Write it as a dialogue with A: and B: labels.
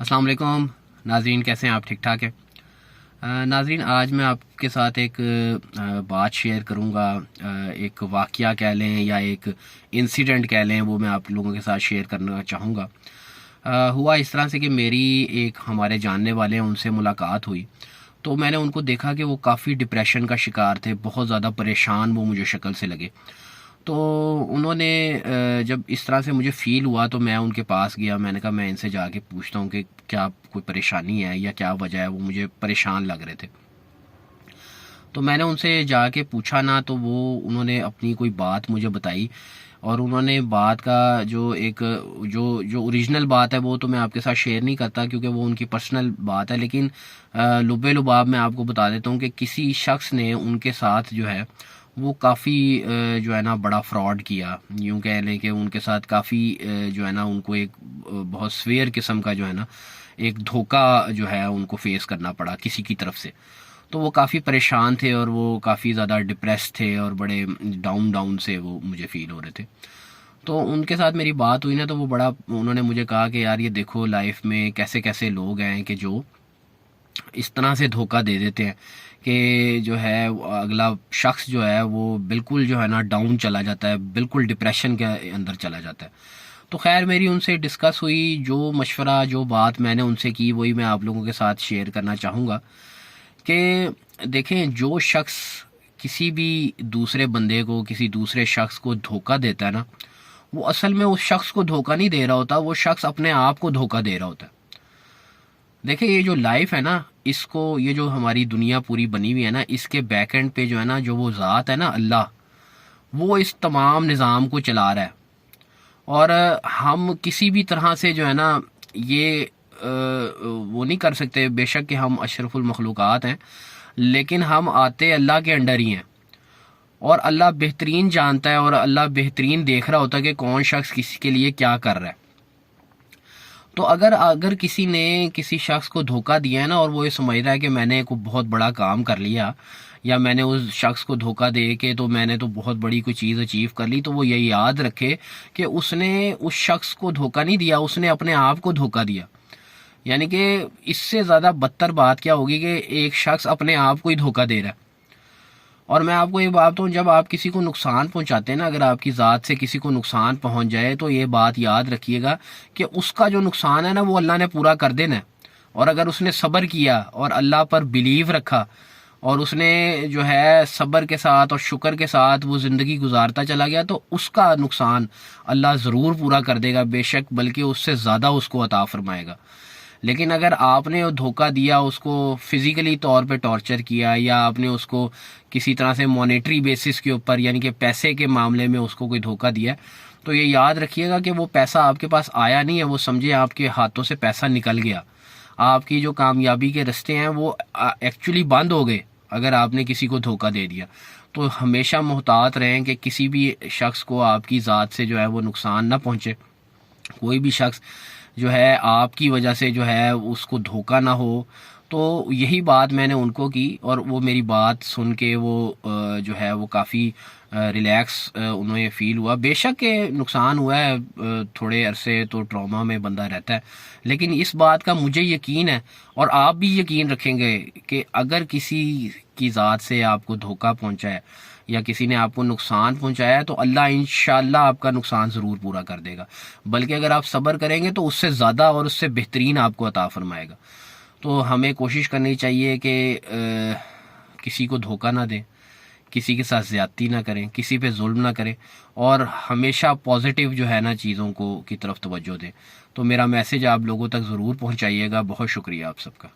A: السلام علیکم ناظرین، کیسے ہیں آپ؟ ٹھیک ٹھاک ہیں؟ ناظرین، آج میں آپ کے ساتھ ایک بات شیئر کروں گا، ایک واقعہ کہہ لیں یا ایک انسیڈنٹ کہہ لیں، وہ میں آپ لوگوں کے ساتھ شیئر کرنا چاہوں گا۔ ہوا اس طرح سے کہ میری ایک ہمارے جاننے والے ہیں، ان سے ملاقات ہوئی تو میں نے ان کو دیکھا کہ وہ کافی ڈپریشن کا شکار تھے، بہت زیادہ پریشان وہ مجھے شکل سے لگے۔ تو انہوں نے جب اس طرح سے مجھے فیل ہوا تو میں ان کے پاس گیا، میں نے کہا میں ان سے جا کے پوچھتا ہوں کہ کیا کوئی پریشانی ہے یا کیا وجہ ہے، وہ مجھے پریشان لگ رہے تھے۔ تو میں نے ان سے جا کے پوچھا نا، تو انہوں نے اپنی کوئی بات مجھے بتائی، اور انہوں نے بات کا جو اوریجنل بات ہے وہ تو میں آپ کے ساتھ شیئر نہیں کرتا کیونکہ وہ ان کی پرسنل بات ہے، لیکن لبے لباب میں آپ کو بتا دیتا ہوں کہ کسی شخص نے ان کے ساتھ جو ہے وہ کافی جو ہے نا بڑا فراڈ کیا، یوں کہہ لیں کہ ان کے ساتھ کافی جو ہے نا ان کو ایک بہت سویئر قسم کا جو ہے نا ایک دھوکہ جو ہے ان کو فیس کرنا پڑا کسی کی طرف سے۔ تو وہ کافی پریشان تھے اور وہ کافی زیادہ ڈپریس تھے اور بڑے ڈاؤن سے وہ مجھے فیل ہو رہے تھے۔ تو ان کے ساتھ میری بات ہوئی نا، تو انہوں نے مجھے کہا کہ یار یہ دیکھو لائف میں کیسے کیسے لوگ ہیں کہ جو اس طرح سے دھوکہ دے دیتے ہیں کہ جو ہے اگلا شخص جو ہے وہ بالکل جو ہے نا ڈاؤن چلا جاتا ہے، بالکل ڈپریشن کے اندر چلا جاتا ہے۔ تو خیر میری ان سے ڈسکس ہوئی، جو مشورہ جو بات میں نے ان سے کی وہی میں آپ لوگوں کے ساتھ شیئر کرنا چاہوں گا کہ دیکھیں، جو شخص کسی بھی دوسرے بندے کو، کسی دوسرے شخص کو دھوکہ دیتا ہے نا، وہ اصل میں اس شخص کو دھوکہ نہیں دے رہا ہوتا، وہ شخص اپنے آپ کو دھوکہ دے رہا ہوتا ہے۔ دیکھیں یہ جو لائف ہے نا، اس کو یہ جو ہماری دنیا پوری بنی ہوئی ہے نا، اس کے بیک اینڈ پہ جو ہے نا جو وہ ذات ہے نا اللہ، وہ اس تمام نظام کو چلا رہا ہے۔ اور ہم کسی بھی طرح سے جو ہے نا یہ وہ نہیں کر سکتے، بے شک کہ ہم اشرف المخلوقات ہیں، لیکن ہم آتے اللہ کے انڈر ہی ہیں، اور اللہ بہترین جانتا ہے اور اللہ بہترین دیکھ رہا ہوتا ہے کہ کون شخص کسی کے لیے کیا کر رہا ہے۔ تو اگر کسی نے کسی شخص کو دھوکہ دیا ہے نا، اور وہ یہ سمجھ رہا ہے کہ میں نے کوئی بہت بڑا کام کر لیا، یا میں نے اس شخص کو دھوکہ دے کے تو میں نے تو بہت بڑی کوئی چیز اچیو کر لی، تو وہ یہ یاد رکھے کہ اس نے اس شخص کو دھوکہ نہیں دیا، اس نے اپنے آپ کو دھوکہ دیا۔ یعنی کہ اس سے زیادہ بدتر بات کیا ہوگی کہ ایک شخص اپنے آپ کو ہی دھوکہ دے رہا ہے۔ اور میں آپ کو یہ بات ہوں، جب آپ کسی کو نقصان پہنچاتے ہیں نا، اگر آپ کی ذات سے کسی کو نقصان پہنچ جائے تو یہ بات یاد رکھیے گا کہ اس کا جو نقصان ہے نا وہ اللہ نے پورا کر دینا ہے۔ اور اگر اس نے صبر کیا اور اللہ پر بلیو رکھا اور اس نے جو ہے صبر کے ساتھ اور شکر کے ساتھ وہ زندگی گزارتا چلا گیا، تو اس کا نقصان اللہ ضرور پورا کر دے گا، بے شک بلکہ اس سے زیادہ اس کو عطا فرمائے گا۔ لیکن اگر آپ نے دھوکہ دیا، اس کو فزیکلی طور پہ ٹارچر کیا، یا آپ نے اس کو کسی طرح سے مانیٹری بیسس کے اوپر یعنی کہ پیسے کے معاملے میں اس کو کوئی دھوکہ دیا، تو یہ یاد رکھیے گا کہ وہ پیسہ آپ کے پاس آیا نہیں ہے، وہ سمجھے آپ کے ہاتھوں سے پیسہ نکل گیا۔ آپ کی جو کامیابی کے رستے ہیں وہ ایکچولی بند ہو گئے اگر آپ نے کسی کو دھوکہ دے دیا۔ تو ہمیشہ محتاط رہیں کہ کسی بھی شخص کو آپ کی ذات سے جو ہے وہ نقصان نہ پہنچے، کوئی بھی شخص جو ہے آپ کی وجہ سے جو ہے اس کو دھوکہ نہ ہو۔ تو یہی بات میں نے ان کو کی، اور وہ میری بات سن کے وہ جو ہے وہ کافی ریلیکس انہوں نے فیل ہوا۔ بے شک کہ نقصان ہوا ہے، تھوڑے عرصے تو ٹراما میں بندہ رہتا ہے، لیکن اس بات کا مجھے یقین ہے، اور آپ بھی یقین رکھیں گے کہ اگر کسی کی ذات سے آپ کو دھوکہ پہنچا ہے یا کسی نے آپ کو نقصان پہنچایا ہے، تو اللہ انشاءاللہ آپ کا نقصان ضرور پورا کر دے گا، بلکہ اگر آپ صبر کریں گے تو اس سے زیادہ اور اس سے بہترین آپ کو عطا فرمائے گا۔ تو ہمیں کوشش کرنی چاہیے کہ کسی کو دھوکہ نہ دیں، کسی کے ساتھ زیادتی نہ کریں، کسی پہ ظلم نہ کریں، اور ہمیشہ پازیٹیو جو ہے نا چیزوں کی طرف توجہ دیں۔ تو میرا میسیج آپ لوگوں تک ضرور پہنچائیے گا۔ بہت شکریہ آپ سب کا۔